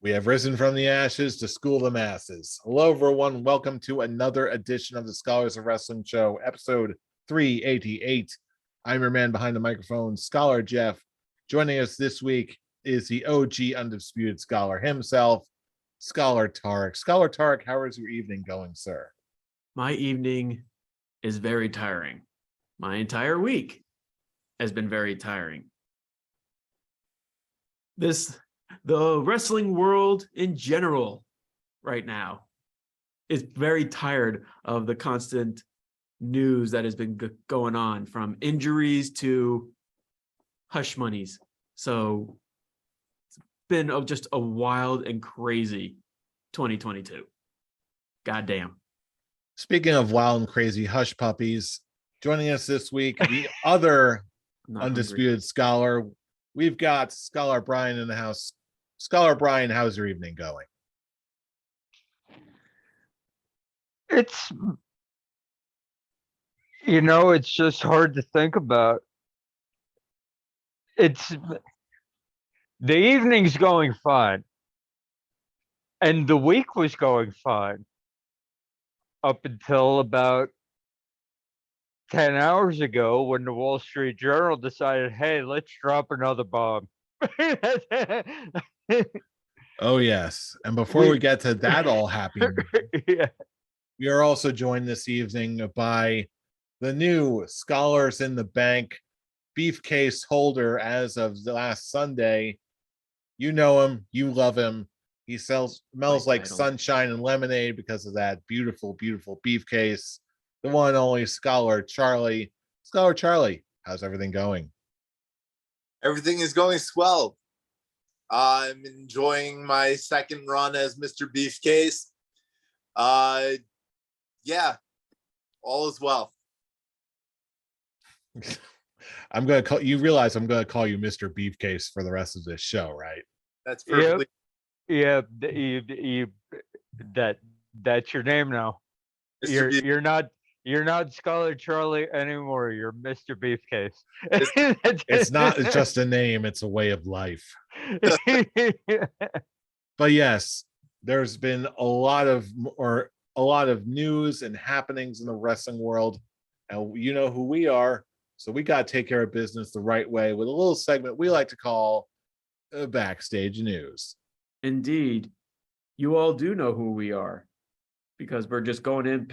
We have risen from the ashes to school the masses. Hello, everyone. Welcome to another edition of the Scholars of Wrestling Show, episode 388. I'm your man behind the microphone, Scholar Jeff. Joining us this week is the OG Undisputed Scholar himself, Scholar Tarek. Scholar Tarek, how is your evening going, sir? My evening is very tiring. My entire week has been very tiring. The wrestling world in general right now is very tired of the constant news that has been going on, from injuries to hush monies. So it's been just a wild and crazy 2022. Goddamn. Speaking of wild and crazy hush puppies, joining us this week, the other Undisputed Scholar, we've got Scholar Brian in the house. Scholar Brian, how's your evening going? It's just hard to think about. The evening's going fine. And the week was going fine. Up until about 10 hours ago when the Wall Street Journal decided, hey, let's drop another bomb. Oh, yes. And before we get to that all happening, yeah. We are also joined this evening by the new Scholars in the Bank briefcase holder as of the last Sunday. You know him. You love him. He smells like sunshine and lemonade because of that beautiful, beautiful briefcase. The one and only Scholar Charlie. Scholar Charlie, how's everything going? Everything is going swell. I'm enjoying my second run as Mr. Beefcase. Yeah, all is well. I'm going to call you Mr. Beefcase for the rest of this show, right? That's perfectly. Yep. That's your name now. You're not Scholar Charlie anymore. You're Mr. Beefcase. It's not just a name, it's a way of life. But yes, there's been a lot of news and happenings in the wrestling world, and you know who we are, so we got to take care of business the right way with a little segment we like to call Backstage News. Indeed, you all do know who we are, because we're just going in,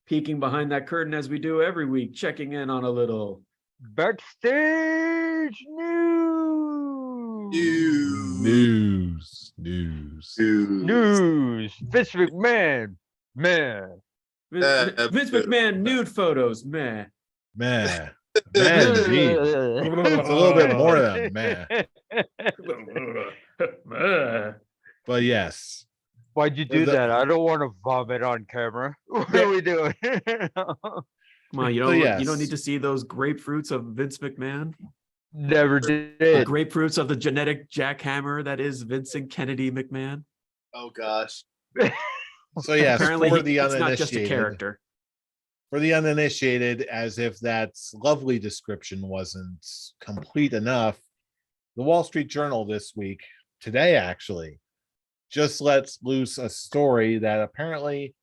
peeking behind that curtain as we do every week, checking in on a little Backstage News. Vince McMahon, man. Vince McMahon nude photos, man. Man, geez. It's a little bit more than man. But yes. Why'd you do that? I don't want to vomit on camera. What are we doing? Come on, you don't need to see those grapefruits of Vince McMahon. Never did. The grapefruits of the genetic jackhammer that is Vincent Kennedy McMahon. Oh gosh. So yes, apparently for the it's uninitiated, not just a character. For the uninitiated, as if that lovely description wasn't complete enough, the Wall Street Journal this week, today actually, just lets loose a story that apparently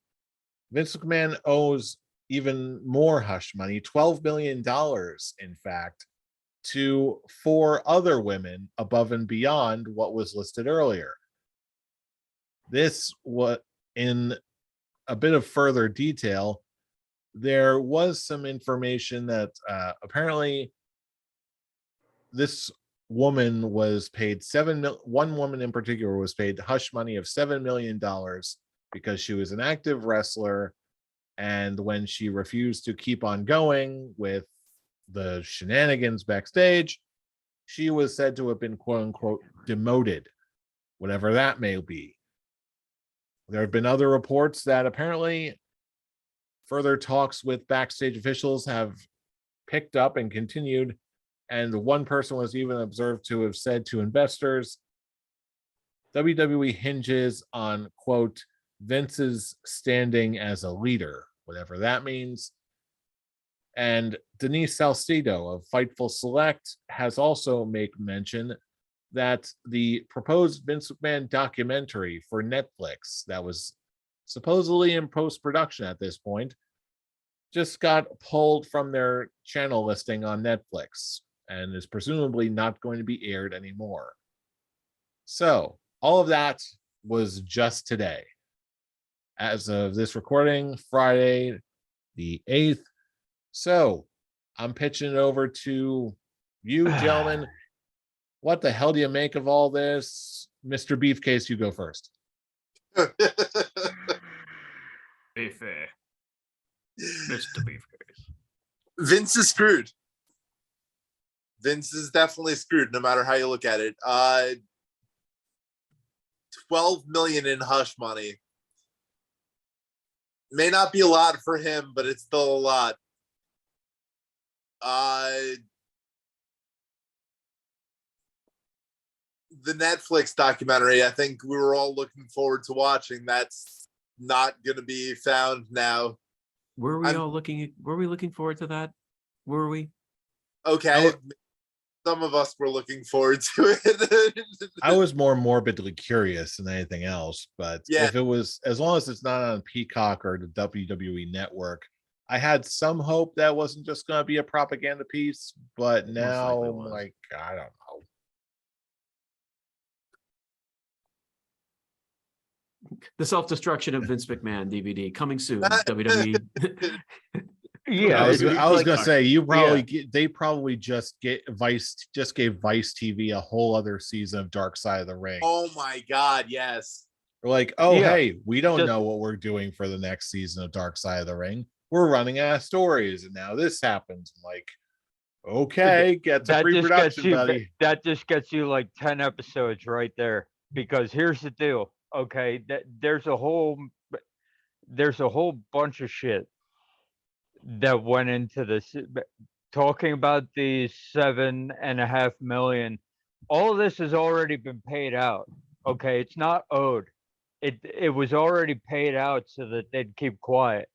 Vince McMahon owes even more hush money, $12 million, in fact, to 4 other women above and beyond what was listed earlier. This, what in a bit of further detail, there was some information that apparently this woman was paid one woman in particular was paid hush money of $7 million because she was an active wrestler, and when she refused to keep on going with the shenanigans backstage, she was said to have been quote unquote demoted, whatever that may be. There have been other reports that apparently further talks with backstage officials have picked up and continued, and one person was even observed to have said to investors, WWE hinges on, quote, Vince's standing as a leader, whatever that means. And Denise Salcido of Fightful Select has also made mention that the proposed Vince McMahon documentary for Netflix that was supposedly in post-production at this point just got pulled from their channel listing on Netflix and is presumably not going to be aired anymore. So all of that was just today. As of this recording, Friday the 8th. So I'm pitching it over to you, gentlemen. What the hell do you make of all this? Mr. Beefcase, you go first. Be fair, Mr. Beefcase. Vince is screwed. Vince is definitely screwed, no matter how you look at it. 12 million in hush money may not be a lot for him, but it's still a lot. The Netflix documentary, I think we were all looking forward to watching. That's not going to be found now. Were we looking forward to that? Were we? Okay. Some of us were looking forward to it. I was more morbidly curious than anything else, but Yeah. if it was, as long as it's not on Peacock or the WWE network, I had some hope that wasn't just going to be a propaganda piece, but now likely I'm was. like, I don't know. The Self-Destruction of Vince McMahon DVD coming soon. WWE. Yeah, I was it's gonna like- say they probably just gave Vice TV a whole other season of Dark Side of the Ring. Oh my God, yes. We're like, oh Yeah. hey, we don't Just- know what we're doing for the next season of Dark Side of the Ring. We're running out of stories, and now this happens. I'm like, okay, get to pre-production, buddy. That just gets you like 10 episodes right there. Because here's the deal, okay? There's a whole bunch of shit that went into this. Talking about the 7.5 million, all of this has already been paid out. Okay, it's not owed. It was already paid out so that they'd keep quiet.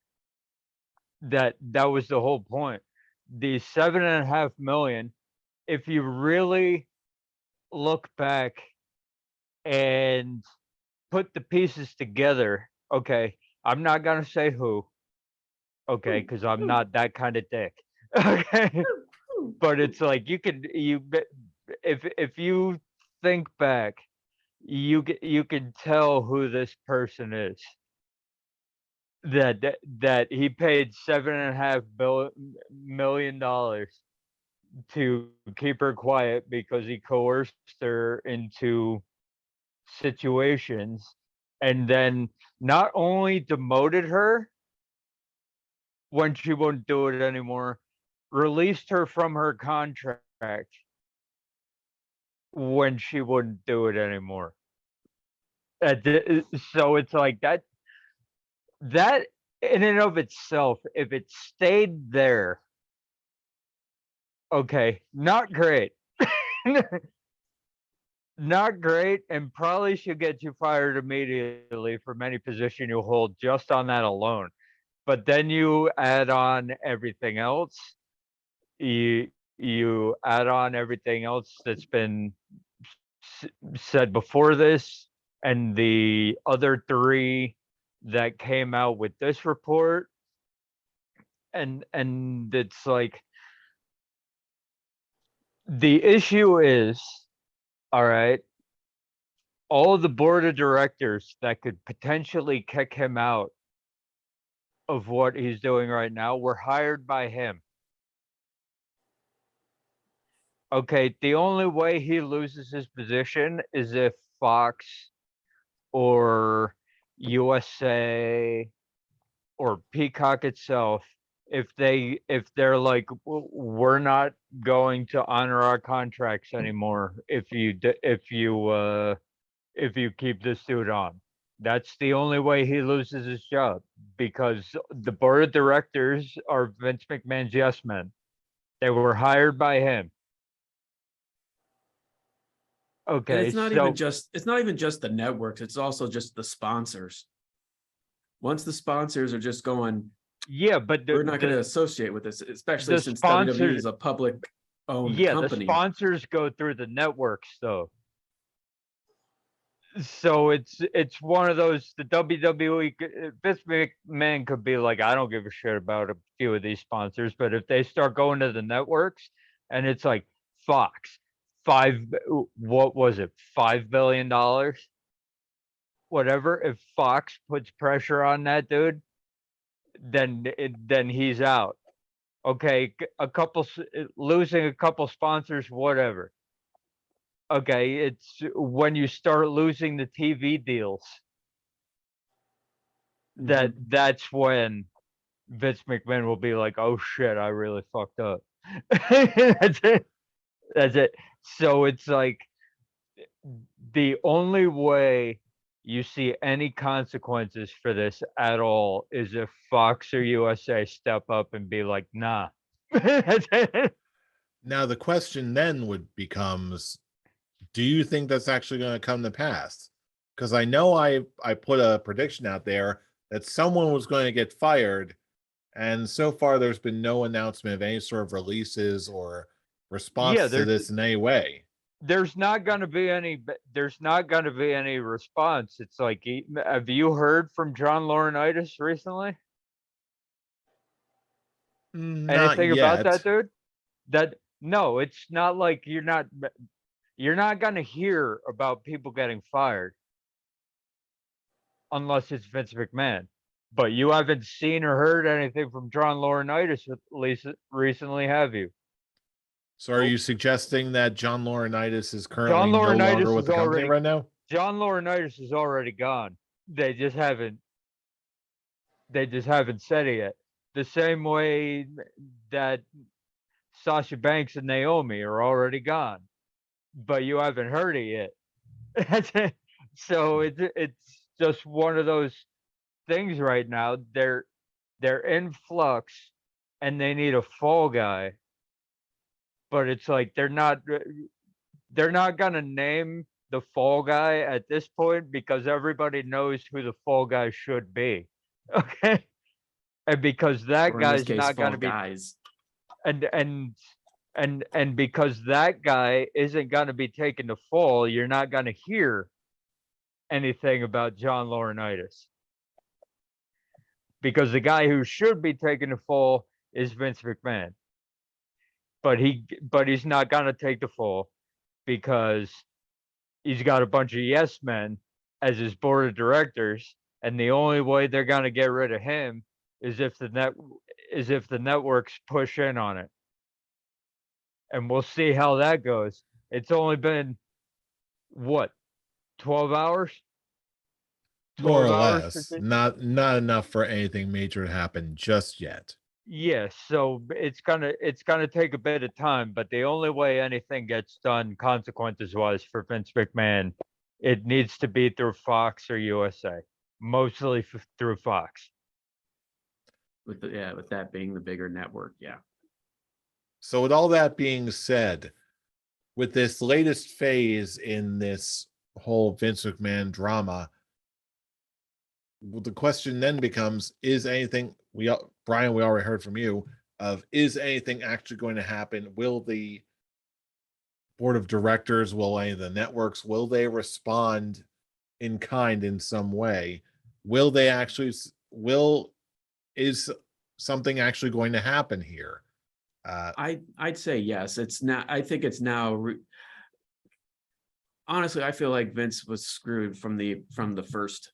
That was the whole point. The 7.5 million, if you really look back and put the pieces together, okay, I'm not gonna say who, okay, because I'm not that kind of dick. Okay. But it's like if you think back, you can tell who this person is. That he paid $7.5 million to keep her quiet because he coerced her into situations, and then not only demoted her when she wouldn't do it anymore, released her from her contract when she wouldn't do it anymore. So it's like that in and of itself, if it stayed there, okay, not great. Not great, and probably should get you fired immediately from any position you hold just on that alone. But then you add on everything else. You add on everything else that's been said before this, and the other 3 that came out with this report, and it's like the issue is, all right, all of the board of directors that could potentially kick him out of what he's doing right now were hired by him. Okay, the only way he loses his position is if Fox or USA or Peacock itself, if they're like, we're not going to honor our contracts anymore if you keep this dude on. That's the only way he loses his job, because the board of directors are Vince McMahon's yes men. They were hired by him. Okay, And it's not even just the networks, it's also just the sponsors. Once the sponsors are just going, yeah, but we're not going to associate with this, especially the since sponsors- WWE is a public owned company. The sponsors go through the networks though. So it's one of those, the WWE, Vince McMahon could be like, I don't give a shit about a few of these sponsors, but if they start going to the networks and it's like Fox, what was it, $5 billion, whatever. If Fox puts pressure on that dude, then he's out. Okay, losing a couple sponsors, whatever. Okay, it's when you start losing the TV deals that's when Vince McMahon will be like, "Oh shit, I really fucked up." That's it. That's it. So it's like the only way you see any consequences for this at all is if Fox or USA step up and be like, "Nah." That's it. Now the question then would becomes, do you think that's actually going to come to pass? Because I know I put a prediction out there that someone was going to get fired, and so far there's been no announcement of any sort of releases or response Yeah, to this in any way. there's not going to be any response. It's like, have you heard from John Laurinaitis recently? Not Anything about that yet. dude? That No, it's not like you're not going to hear about people getting fired unless it's Vince McMahon. But you haven't seen or heard anything from John Laurinaitis at least recently, have you? So are you suggesting that John Laurinaitis is currently John no longer Laurinaitis with is the company right now? John Laurinaitis is already gone. They just haven't said it yet. The same way that Sasha Banks and Naomi are already gone, but you haven't heard it yet. So it's just one of those things right now. They're in flux, and they need a fall guy, but it's like they're not gonna name the fall guy at this point because everybody knows who the fall guy should be. Okay, and because that Or in this guy's case, not Fall gonna be, Guys. and because that guy isn't gonna be taken to fall, you're not gonna hear anything about John Laurinaitis. Because the guy who should be taking the fall is Vince McMahon. But he's not gonna take the fall because he's got a bunch of yes men as his board of directors, and the only way they're gonna get rid of him is if the networks push in on it. And we'll see how that goes. It's only been what, 12 hours? More or 12 hours less. since Not enough for anything major to happen just yet. Yes, so it's gonna take a bit of time, but the only way anything gets done consequences wise for Vince McMahon, it needs to be through Fox or USA, mostly through Fox. With that being the bigger network. Yeah. So with all that being said, with this latest phase in this whole Vince McMahon drama, the question then becomes, is anything, Brian, we already heard from you, is anything actually going to happen? Will the board of directors, will any of the networks, will they respond in kind in some way? Will they actually, is something actually going to happen here? I'd say yes. It's not. I think it's now. Honestly, I feel like Vince was screwed from the first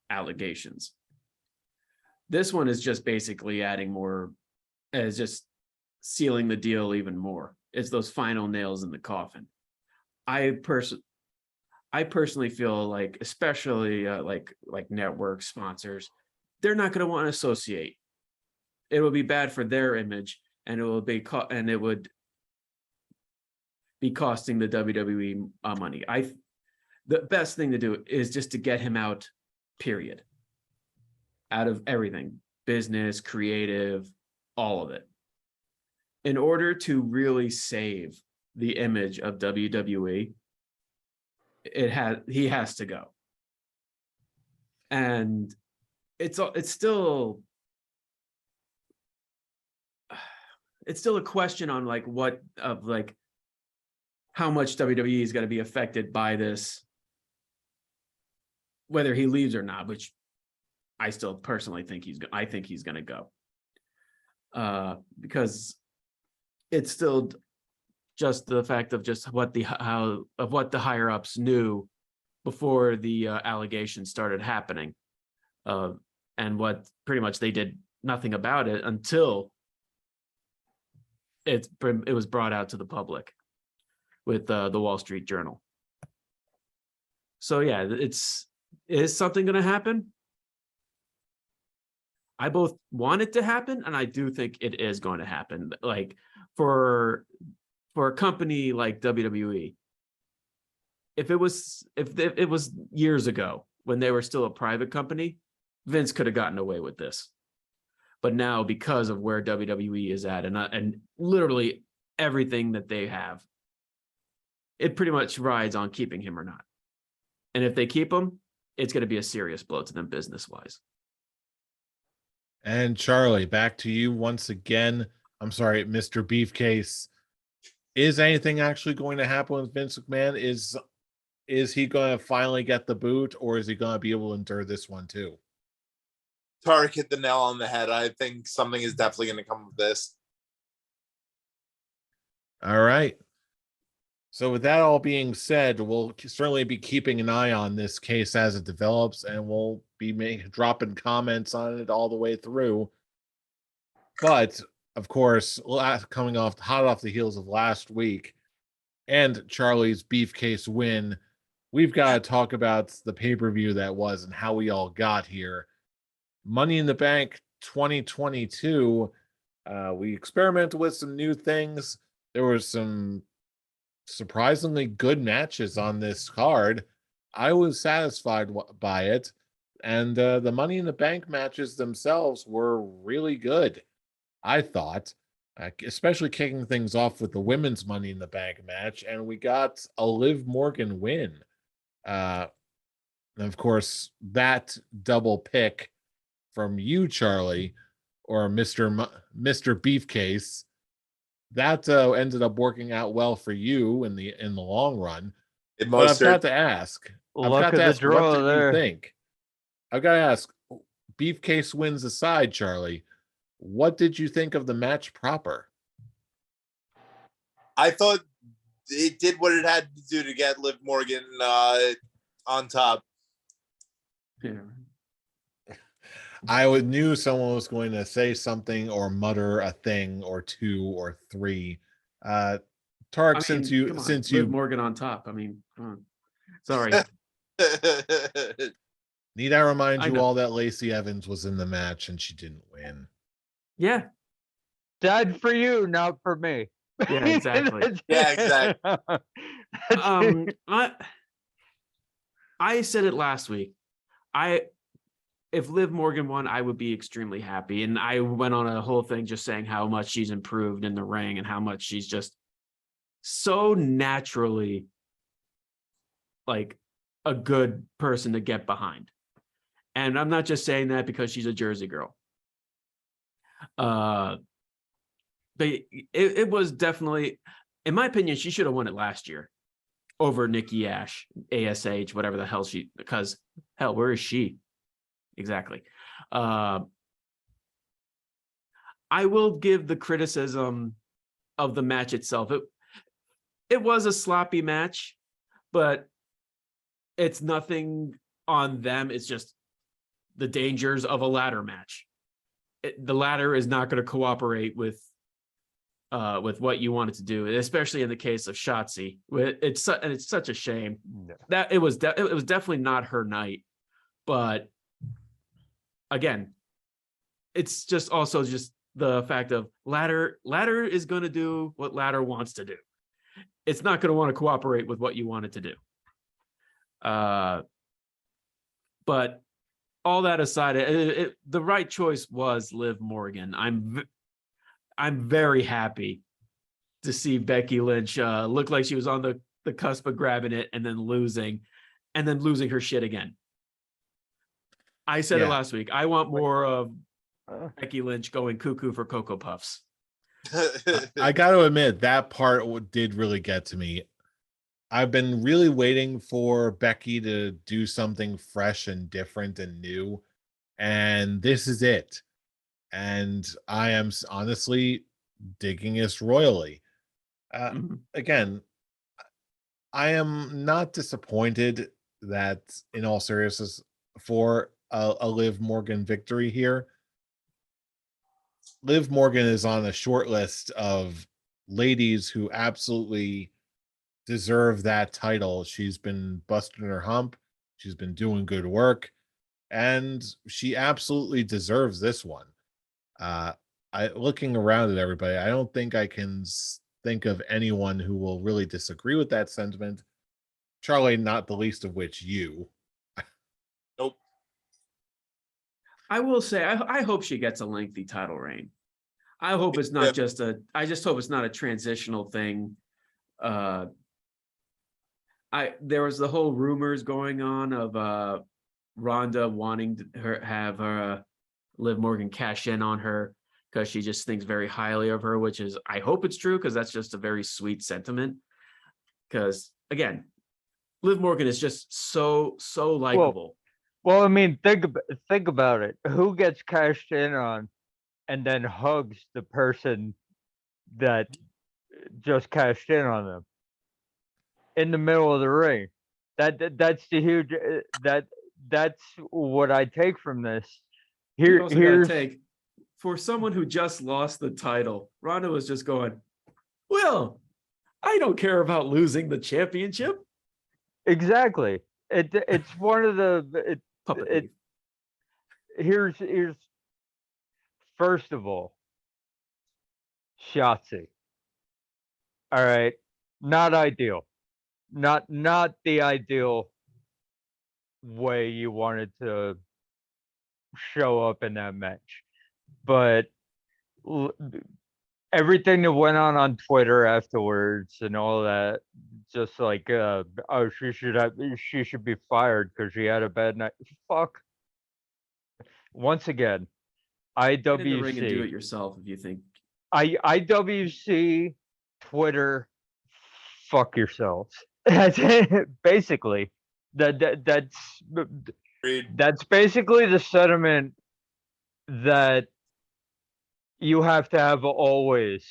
allegations. This one is just basically adding more, as just sealing the deal even more. It's those final nails in the coffin. I personally feel like, especially like network sponsors, they're not going to want to associate. It will be bad for their image, and it would be costing the WWE money. The best thing to do is just to get him out, period. Out of everything, business, creative, all of it. In order to really save the image of WWE, he has to go. And it's still a question on how much WWE is going to be affected by this whether he leaves or not, which I still personally think I think he's going to go. Because it's still just the fact of just what the higher ups knew before the allegations started happening, and what pretty much they did nothing about it until it was brought out to the public with the Wall Street Journal. So yeah, is something going to happen? I both want it to happen, and I do think it is going to happen. Like for a company like WWE, if it was years ago when they were still a private company, Vince could have gotten away with this. But now, because of where WWE is at and literally everything that they have, it pretty much rides on keeping him or not. And if they keep him, it's going to be a serious blow to them business-wise. And Charlie, back to you once again. I'm sorry, Mr. Beefcase. Is anything actually going to happen with Vince McMahon? Is he going to finally get the boot, or is he going to be able to endure this one too? Tarek hit the nail on the head. I think something is definitely going to come of this. All right. So with that all being said, we'll certainly be keeping an eye on this case as it develops, and we'll be dropping comments on it all the way through. But of course, coming hot off the heels of last week and Charlie's Beefcase win, we've got to talk about the pay-per-view that was and how we all got here. Money in the Bank 2022. We experimented with some new things. There was some surprisingly good matches on this card. I was satisfied by it, and the Money in the Bank matches themselves were really good, I thought, especially kicking things off with the women's Money in the Bank match, and we got a Liv Morgan win. And of course, that double pick from you, Charlie, or Mr. Beefcase, that ended up working out well for you in the long run. But I've got to ask. Luck of the draw what did there. you think? I've got to ask, Beefcase wins aside, Charlie, what did you think of the match proper? I thought it did what it had to do to get Liv Morgan on top. Yeah. I knew someone was going to say something or mutter a thing or two or three. Tarek, since you Liv Morgan on top. I mean, come on. Sorry. Need I remind I you know. all that Lacey Evans was in the match and she didn't win. Yeah. Sad for you, not for me. Yeah, exactly. Yeah, exactly. I said it last week. If Liv Morgan won, I would be extremely happy. And I went on a whole thing just saying how much she's improved in the ring and how much she's just so naturally like a good person to get behind. And I'm not just saying that because she's a Jersey girl. But it was definitely, in my opinion, she should have won it last year over Nikki Ash, ASH, whatever the hell because hell, where is she? Exactly. I will give the criticism of the match itself. It was a sloppy match, but it's nothing on them. It's just the dangers of a ladder match. The ladder is not going to cooperate with what you want it to do, especially in the case of Shotzi. It's such a shame that it was definitely not her night, but again, it's just also just the fact of ladder is going to do what ladder wants to do. It's not going to want to cooperate with what you want it to do. But all that aside, the right choice was Liv Morgan. I'm very happy to see Becky Lynch look like she was on the cusp of grabbing it and then losing her shit again. I said it last week. I want more of Becky Lynch going cuckoo for Cocoa Puffs. I got to admit, that part did really get to me. I've been really waiting for Becky to do something fresh and different and new, and this is it. And I am honestly digging this royally. Mhm. Again, I am not disappointed that, in all seriousness, for a Liv Morgan victory here. Liv Morgan is on a short list of ladies who absolutely deserve that title. She's been busting her hump. She's been doing good work, and she absolutely deserves this one. Uh, I looking around at everybody, I don't think I can think of anyone who will really disagree with that sentiment. Charlie, not the least of which you. Nope. I will say, I hope she gets a lengthy title reign. I hope it's not just I just hope it's not a transitional thing. There was the whole rumors going on of Rhonda wanting to have Liv Morgan cash in on her because she just thinks very highly of her, which is, I hope it's true, because that's just a very sweet sentiment. Because again, Liv Morgan is just so likable. Well, I mean, think about it. Who gets cashed in on and then hugs the person that just cashed in on them in the middle of the ring? That's the huge that's what I take from this. You also got to Here's take, for someone who just lost the title, Ronda was just going, well, I don't care about losing the championship. exactly. It's one of the Puppet it, thief. here's first of all, Shotzi. All right, not ideal. Not the ideal way you wanted to show up in that match. But l- everything that went on Twitter afterwards and all that, just like, oh, she should be fired because she had a bad night. Fuck. Once again, Get in the ring and do it IWC, yourself if you think. IWC, Twitter, fuck yourselves. That's it. Basically, that's Agreed. that's basically the sentiment that you have to have always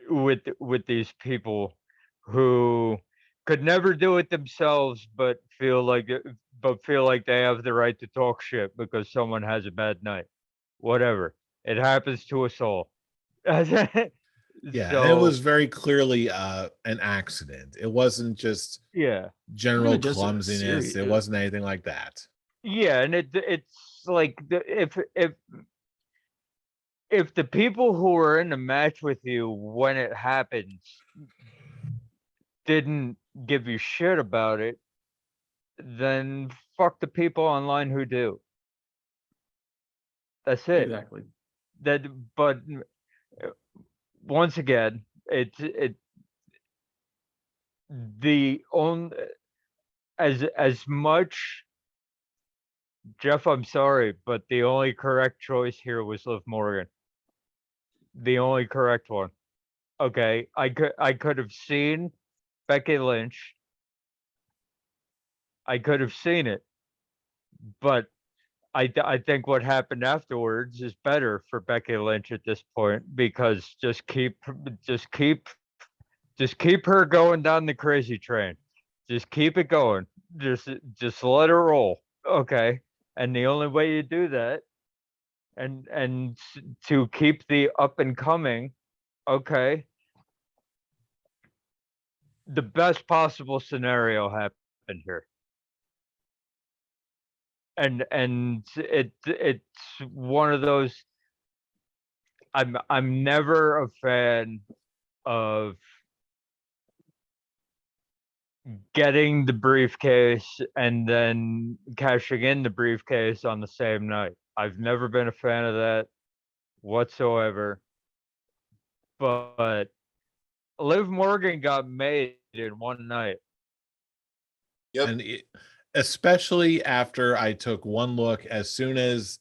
with these people who could never do it themselves, but feel like they have the right to talk shit because someone has a bad night. Whatever, it happens to us all. Yeah, and it So was very clearly an accident. It wasn't just yeah, general Even just a clumsiness. serious- It wasn't anything like that. yeah, and it's like if the people who were in the match with you when it happens didn't give you shit about it, then fuck the people online who do. That's it. Exactly. That, but once again, it the only as much Jeff. I'm sorry, but the only correct choice here was Liv Morgan. The only correct one. Okay, I could have seen Becky Lynch. I could have seen it, but I think what happened afterwards is better for Becky Lynch at this point because just keep her going down the crazy train. Just keep it going. Just let her roll. Okay. And the only way you do that and to keep the up and coming, okay, the best possible scenario happened here. And it's one of those. I'm never a fan of getting the briefcase and then cashing in the briefcase on the same night. I've never been a fan of that whatsoever. But Liv Morgan got made in one night. Yep. And especially after I took one look, as soon as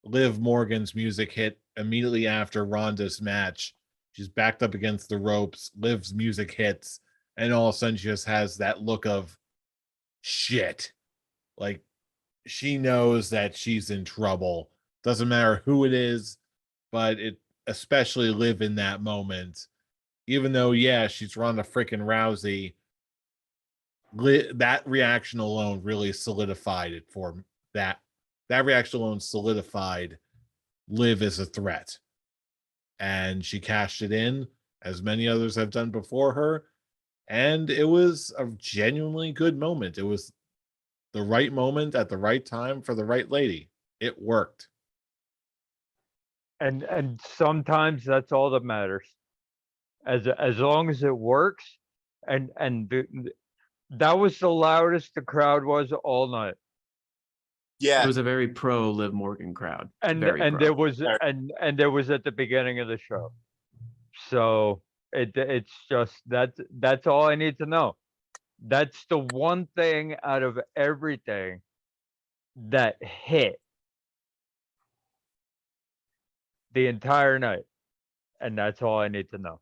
Liv Morgan's music hit immediately after Ronda's match, she's backed up against the ropes. Liv's music hits, And all of a sudden she just has that look of shit. Like she knows that she's in trouble. Doesn't matter who it is, but it especially Liv in that moment. Even though, yeah, she's Ronda freaking Rousey, that reaction alone really solidified it for that. That reaction alone solidified Liv as a threat. And she cashed it in, as many others have done before her. And it was a genuinely good moment. It was the right moment at the right time for the right lady. It worked. And sometimes that's all that matters. As long as it works, that was the loudest the crowd was all night. It Yeah, was a very pro Liv Morgan crowd. And Very and pro. there was Very. and there was at the beginning of the show. So it's just that's all I need to know. That's the one thing out of everything that hit the entire night. And that's all I need to know.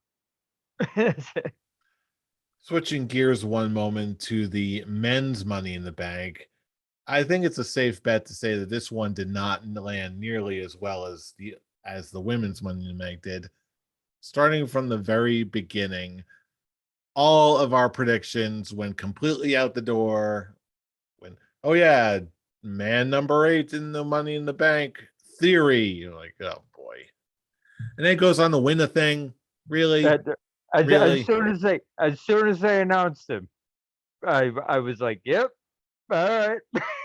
Switching gears one moment to the men's Money in the Bank. I think it's a safe bet to say that this one did not land nearly as well as the women's Money in the Bank did. Starting from the very beginning, all of our predictions went completely out the door. When, oh yeah, man number 8 in the Money in the Bank theory. You're like, oh boy. And then it goes on to win the thing. Really? Really? As soon as they announced him, I was like, yep, all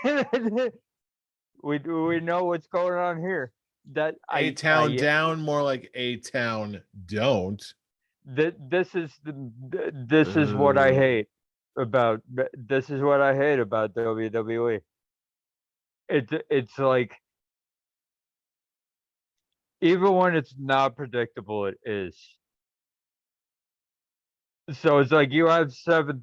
right. we know what's going on here. That A-Town down, more like A-Town don't. This is what I hate about WWE. It's like even when it's not predictable, it is. So it's like you have seven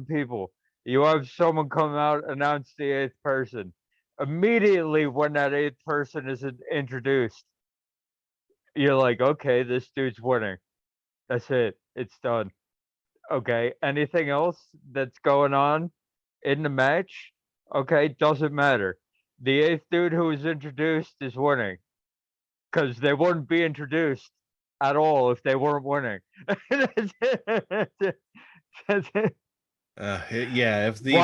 people. You have someone come out, announce the 8th person. Immediately when that 8th person is introduced, you're like, okay, this dude's winning. That's it. It's done. Okay. Anything else that's going on in the match? Okay, doesn't matter. The 8th dude who was introduced is winning. Because they wouldn't be introduced at all if they weren't winning. That's it. Yeah, if the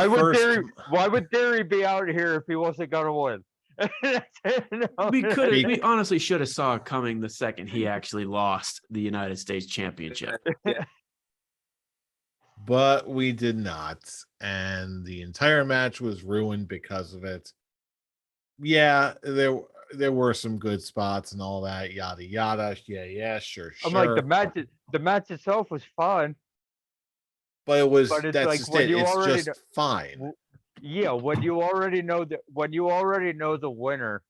Why would Theory be out here if he wasn't gonna win? We honestly should have saw it coming the second he actually lost the United States Championship. But we did not, and the entire match was ruined because of it. Yeah, there were some good spots and all that, yada yada. Yeah, sure. I'm like the match itself was fine. But it was But it's that's like just when it. you It's already just fine. Yeah, when you already know the winner,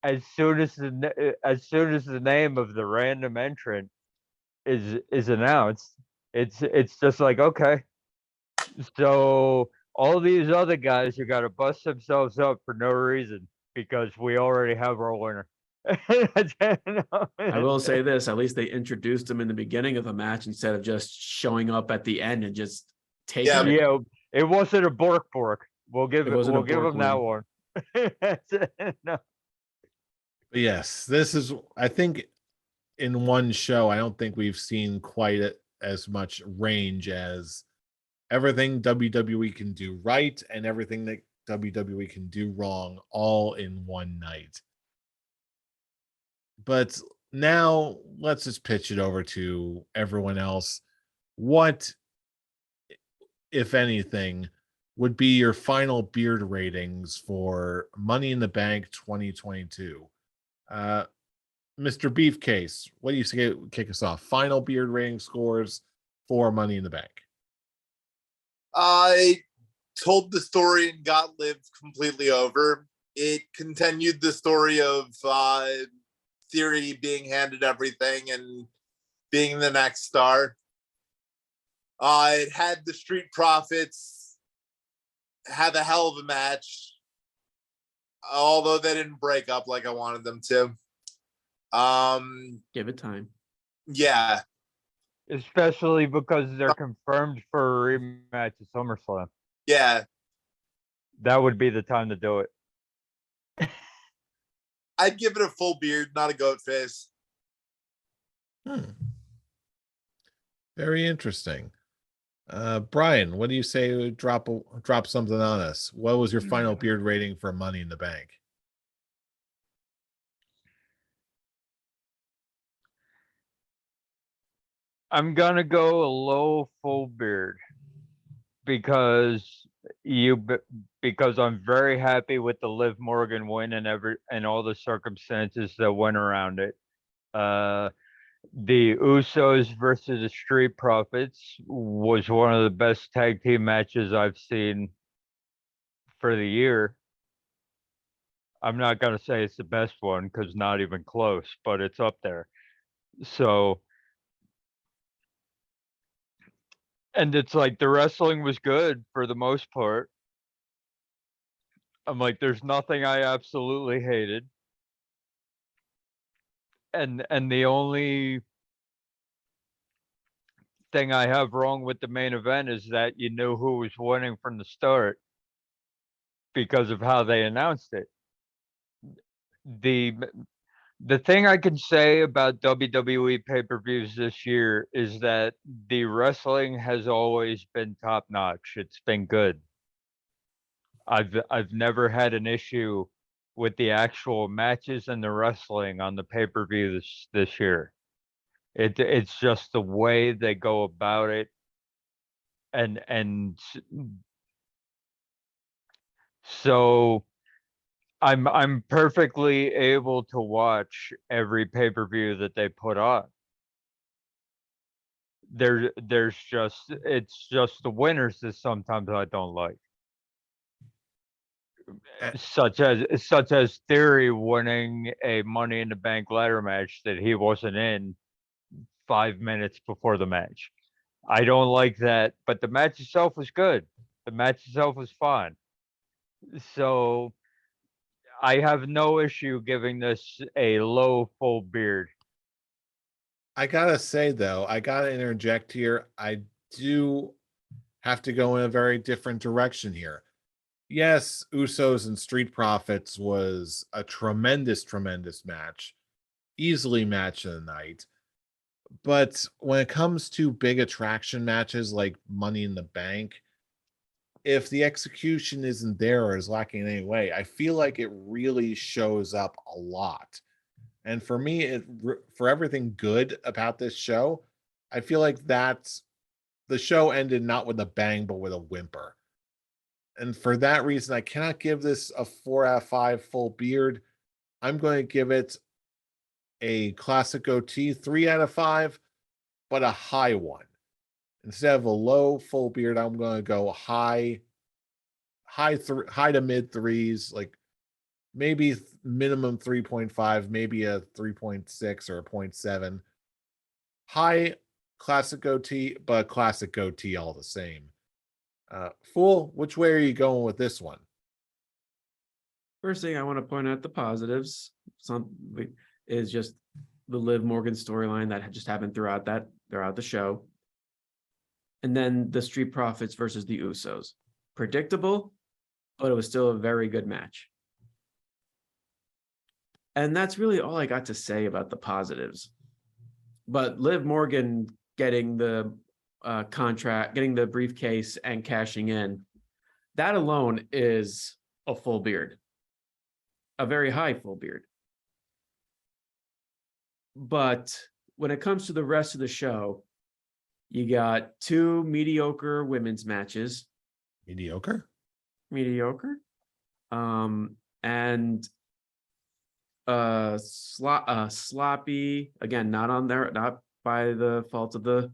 as soon as the name of the random entrant is announced, it's just like, okay. So all these other guys who got to bust themselves up for no reason because we already have our winner. I will say this: at least they introduced him in the beginning of the match instead of just showing up at the end and just taking it. Yeah, it wasn't a Bork. We'll give It wasn't a give Bork him that one. No. But yes, this is. I think in one show, I don't think we've seen quite as much range as everything WWE can do right and everything that WWE can do wrong all in one night. But now let's just pitch it over to everyone else. What, if anything, would be your final beard ratings for Money in the Bank 2022? Mr. Beefcase, what do you say? Kick us off. Final beard rating scores for Money in the Bank. I told the story and got lived completely over. It continued the story of Theory being handed everything and being the next star. It had the Street Profits have a hell of a match, although they didn't break up like I wanted them to. Give it time. Yeah. Especially because they're confirmed for a rematch at SummerSlam. Yeah, That would be the time to do it. I'd give it a full beard, not a goat face. Very interesting. Brian, what do you say? Drop something on us. What was your final beard rating for Money in the Bank? I'm gonna go a low full beard because because I'm very happy with the Liv Morgan win and all the circumstances that went around it. The Usos versus the Street Profits was one of the best tag team matches I've seen for the year. I'm not gonna say it's the best one because not even close, but it's up there. So, and it's like the wrestling was good for the most part. I'm like, there's nothing I absolutely hated. And the only thing I have wrong with the main event is that you knew who was winning from the start because of how they announced it. The the thing I can say about WWE pay-per-views this year is that the wrestling has always been top notch. It's been good. I've never had an issue with the actual matches and the wrestling on the pay-per-view this year. It's just the way they go about it, and so I'm perfectly able to watch every pay-per-view that they put on. There's just it's just the winners that sometimes I don't like. Such as Theory winning a Money in the Bank ladder match that he wasn't in 5 minutes before the match. I don't like that, but the match itself was good. The match itself was fun. So I have no issue giving this a low full beard. I gotta say though, I gotta interject here. I do have to go in a very different direction here. Yes, Usos and Street Profits was a tremendous, tremendous match, easily match of the night. But when it comes to big attraction matches like Money in the Bank, if the execution isn't there or is lacking in any way, I feel like it really shows up a lot. And for me, for everything good about this show, I feel like that's the show ended not with a bang, but with a whimper. And for that reason, I cannot give this a 4 out of 5 full beard. I'm going to give it a classic goatee, 3 out of 5, but a high one. Instead of a low full beard, I'm going to go high to mid threes, like maybe minimum 3.5, maybe a 3.6 or a 0.7. High classic goatee, but classic goatee all the same. Fool, which way are you going with this one? First thing I want to point out the positives. Is just the Liv Morgan storyline that had just happened throughout the show. And then the Street Profits versus the Usos. Predictable, but it was still a very good match. And that's really all I got to say about the positives. But Liv Morgan getting the contract, getting the briefcase and cashing in, that alone is a full beard, a very high full beard. But when it comes to the rest of the show, you got 2 mediocre women's matches. Mediocre? And sloppy, again, not by the fault of the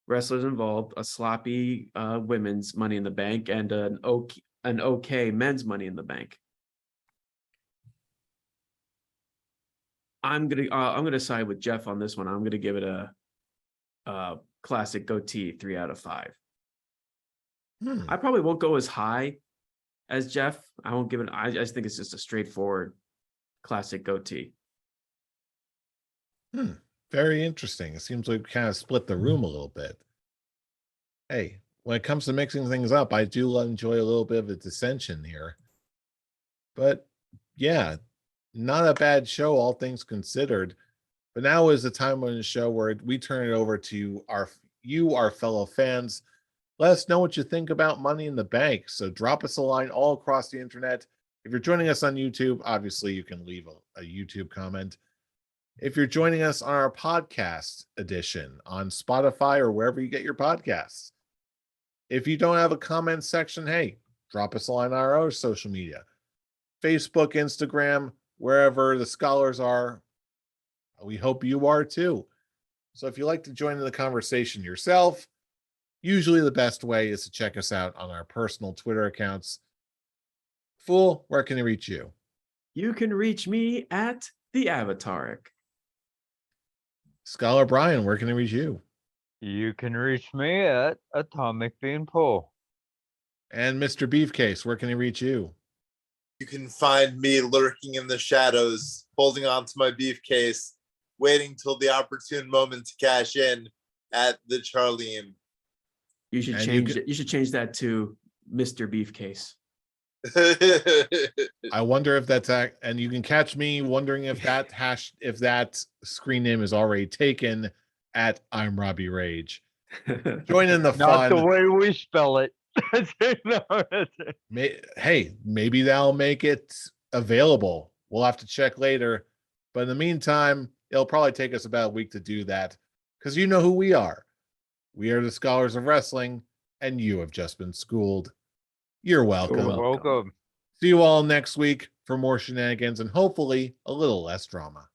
wrestlers involved, a sloppy women's Money in the Bank and an okay men's Money in the Bank. I'm gonna side with Jeff on this one. I'm gonna give it a classic goatee, 3 out of 5. I probably won't go as high as Jeff. I won't give it. I just think it's just a straightforward classic goatee. Very interesting. It seems like we kind of split the room a little bit. Hey, when it comes to mixing things up, I do enjoy a little bit of a dissension here. But yeah, not a bad show, all things considered. But now is the time on the show where we turn it over to our fellow fans. Let us know what you think about Money in the Bank. So drop us a line all across the internet. If you're joining us on YouTube, obviously you can leave a YouTube comment. If you're joining us on our podcast edition on Spotify or wherever you get your podcasts. If you don't have a comment section, hey, drop us a line on our other social media. Facebook, Instagram, wherever the scholars are. We hope you are too. So if you'd like to join in the conversation yourself, usually the best way is to check us out on our personal Twitter accounts. Fool, where can they reach you? You can reach me at the Avataric. Scholar Brian, where can they reach you? You can reach me at Atomic Beanpole. And Mr. Beefcase, where can they reach you? You can find me lurking in the shadows, holding on to my briefcase, waiting till the opportune moment to cash in at the Charlene. You should And change it. You should change that to Mr. Beefcase. I wonder if that's and you can catch me wondering if that screen name is already taken at I'm Robbie Rage. Join in the Not fun. the way we spell it. Hey, maybe that'll make it available. We'll have to check later. But in the meantime, it'll probably take us about a week to do that because you know who we are. We are the Scholars of Wrestling, and you have just been schooled. You're welcome. You're welcome. Welcome. See you all next week for more shenanigans and hopefully a little less drama.